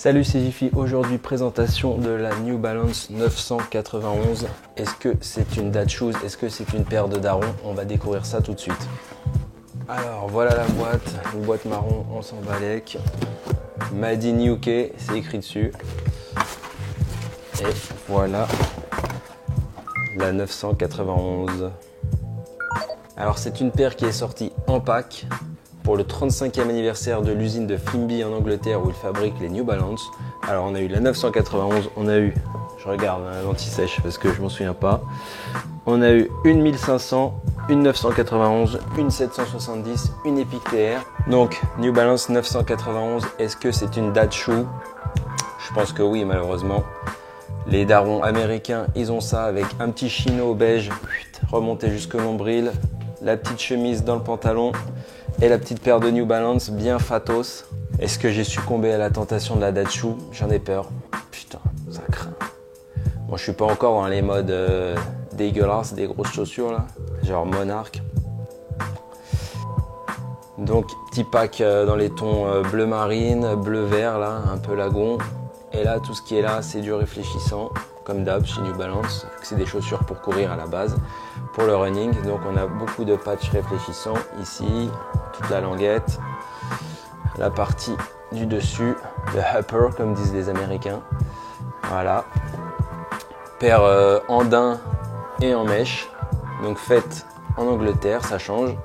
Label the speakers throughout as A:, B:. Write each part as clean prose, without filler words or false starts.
A: Salut, c'est Jiffy. Aujourd'hui, présentation de la New Balance 991. Est-ce que c'est une dad shoes? Est-ce que c'est une paire de darons? On va découvrir ça tout de suite. Alors, voilà la boîte. Une boîte marron, on s'en balèque. Made in UK, c'est écrit dessus. Et voilà la 991. Alors, c'est une paire qui est sortie en pack pour le 35e anniversaire de l'usine de Fimby en Angleterre où ils fabriquent les New Balance. Alors on a eu la 991, on a eu, je regarde l'anti-sèche parce que je m'en souviens pas, on a eu une 1500, une 991, une 770, une Epic TR. Donc New Balance 991, est-ce que c'est une dad shoe? Je pense que oui, malheureusement. Les darons américains, ils ont ça avec un petit chino beige remonté jusqu'au nombril, la petite chemise dans le pantalon et la petite paire de New Balance bien fatos. Est-ce que j'ai succombé à la tentation de la dad shoe? J'en ai peur. Putain, ça craint. Bon, je suis pas encore dans les modes dégueulasses des grosses chaussures là, genre Monarch. Donc petit pack dans les tons bleu marine, bleu vert là, un peu lagon. Et là, tout ce qui est là, c'est du réfléchissant, comme d'hab chez New Balance. C'est des chaussures pour courir à la base, pour le running. Donc on a beaucoup de patchs réfléchissants ici, toute la languette, la partie du dessus, le upper comme disent les Américains. Voilà. Paire en daim et en mèche, donc faite en Angleterre, ça change.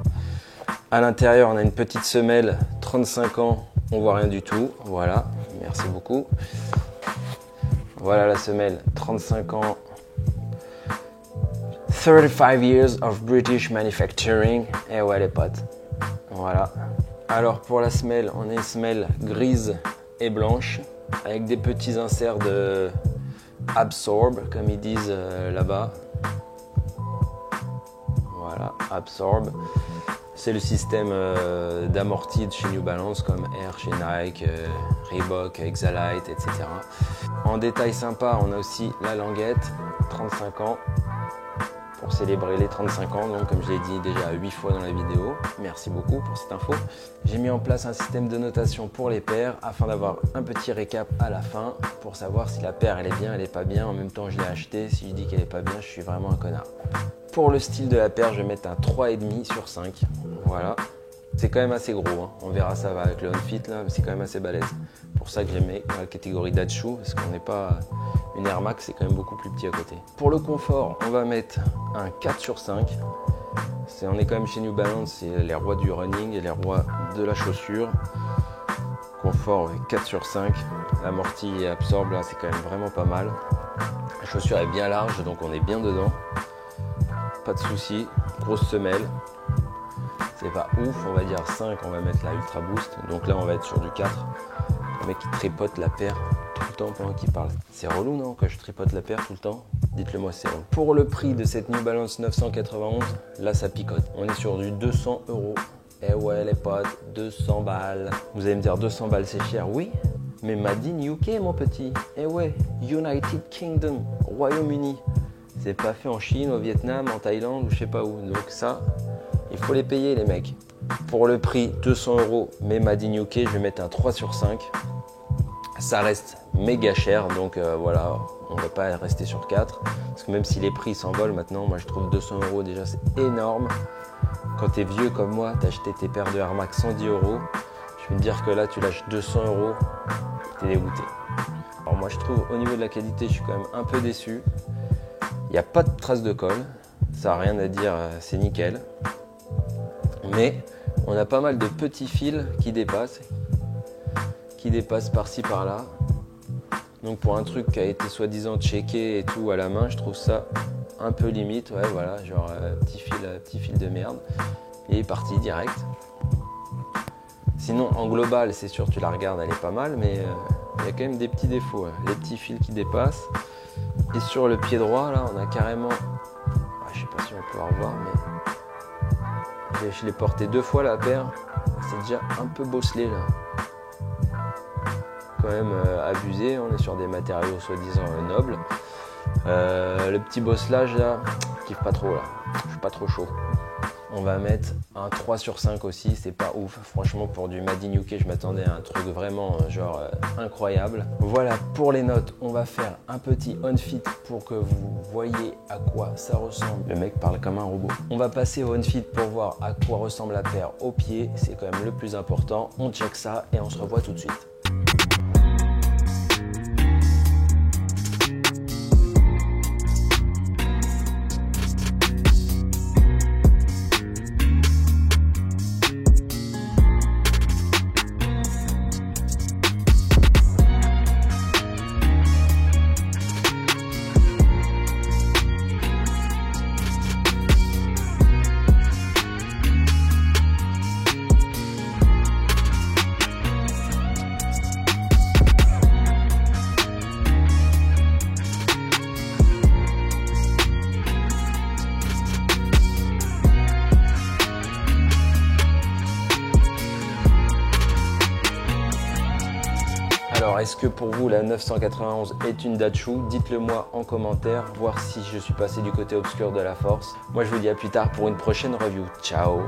A: À l'intérieur, on a une petite semelle, 35 ans, on voit rien du tout. Voilà, merci beaucoup. Voilà la semelle, 35 ans. 35 years of British manufacturing. Et ouais les potes. Voilà. Alors pour la semelle, on a une semelle grise et blanche avec des petits inserts de Absorb, comme ils disent là-bas. Voilà, Absorb. C'est le système d'amorti de chez New Balance comme Air chez Nike, Reebok, Exalite, etc. En détail sympa, on a aussi la languette, 35 ans, pour célébrer les 35 ans, donc comme je l'ai dit déjà 8 fois dans la vidéo. Merci beaucoup pour cette info. J'ai mis en place un système de notation pour les paires afin d'avoir un petit récap à la fin pour savoir si la paire elle est bien, elle est pas bien. En même temps, je l'ai achetée. Si je dis qu'elle est pas bien, je suis vraiment un connard. Pour le style de la paire, je vais mettre un 3,5 sur 5. Voilà. C'est quand même assez gros, hein. On verra ça avec le on-fit là, mais c'est quand même assez balèze. Pour ça que j'ai mis dans la catégorie dad shoe, parce qu'on n'est pas une Air Max, c'est quand même beaucoup plus petit à côté. Pour le confort, on va mettre un 4 sur 5. On est quand même chez New Balance, c'est les rois du running et les rois de la chaussure. Confort, 4 sur 5. L'amorti et absorbe là, c'est quand même vraiment pas mal. La chaussure est bien large, donc on est bien dedans. Pas de soucis, grosse semelle. C'est pas ouf, on va dire 5, on va mettre la Ultra Boost. Donc là, on va être sur du 4. Le mec qui tripote la paire tout le temps pendant qu'il parle. C'est relou, non, quand je tripote la paire tout le temps? Dites-le moi, c'est relou. Pour le prix de cette New Balance 991, là, ça picote. On est sur du 200 €. Eh ouais, les potes, 200 balles. Vous allez me dire, 200 balles, c'est cher. Oui, mais made in UK, mon petit. Eh ouais, United Kingdom, Royaume-Uni. C'est pas fait en Chine, au Vietnam, en Thaïlande ou je sais pas où. Donc ça, il faut les payer les mecs. Pour le prix 200 €, mais made in UK, je vais mettre un 3 sur 5. Ça reste méga cher, donc voilà, on ne va pas rester sur 4. Parce que même si les prix s'envolent maintenant, moi je trouve 200 € déjà c'est énorme. Quand tu es vieux comme moi, tu as acheté tes paires de Air Max 110 €. Je veux te dire que là tu lâches 200 €, tu es dégoûté. Alors moi je trouve au niveau de la qualité, je suis quand même un peu déçu. Il n'y a pas de trace de colle, ça n'a rien à dire, c'est nickel. Mais on a pas mal de petits fils qui dépassent par-ci par-là. Donc pour un truc qui a été soi-disant checké et tout à la main, je trouve ça un peu limite. Ouais, voilà, genre petit fil de merde. Il est parti direct. Sinon en global, c'est sûr, tu la regardes, elle est pas mal, mais il y a quand même des petits défauts. Hein. Les petits fils qui dépassent. Et sur le pied droit, là, on a carrément... je sais pas si on va pouvoir voir, mais... Je l'ai porté 2 fois la paire. C'est déjà un peu bosselé, là. Quand même abusé. On est sur des matériaux soi-disant nobles. Le petit bosselage, là, je kiffe pas trop, là. Je suis pas trop chaud. On va mettre un 3 sur 5 aussi, c'est pas ouf. Franchement, pour du Made in UK, je m'attendais à un truc vraiment genre incroyable. Voilà, pour les notes, on va faire un petit on-fit pour que vous voyez à quoi ça ressemble. Le mec parle comme un robot. On va passer au on-fit pour voir à quoi ressemble la paire au pied. C'est quand même le plus important. On check ça et on se revoit tout de suite. Alors, est-ce que pour vous, la 991 est une Dachshund? Dites-le moi en commentaire, voir si je suis passé du côté obscur de la force. Moi, je vous dis à plus tard pour une prochaine review. Ciao!